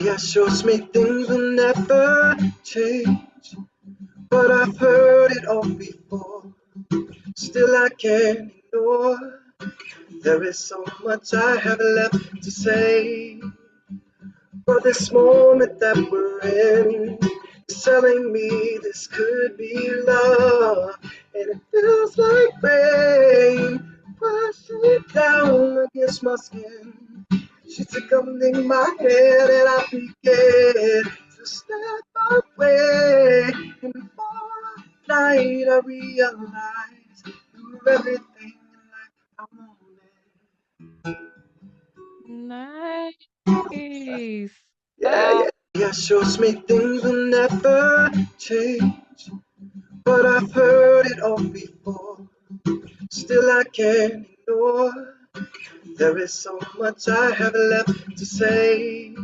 Yeah, shows me things will never change, but I've heard it all before. Still, I can't ignore. There is so much I have left to say. But this moment that we're in is telling me this could be love, and it feels like rain crashing down against my skin. She took holding my hand and I began to step away. And before night I realized you're everything like I wanted. Nice. Yeah, Oh, yeah. Yeah, shows me things will never change, but I've heard it all before. Still, I can't ignore. There is so much I have left to say.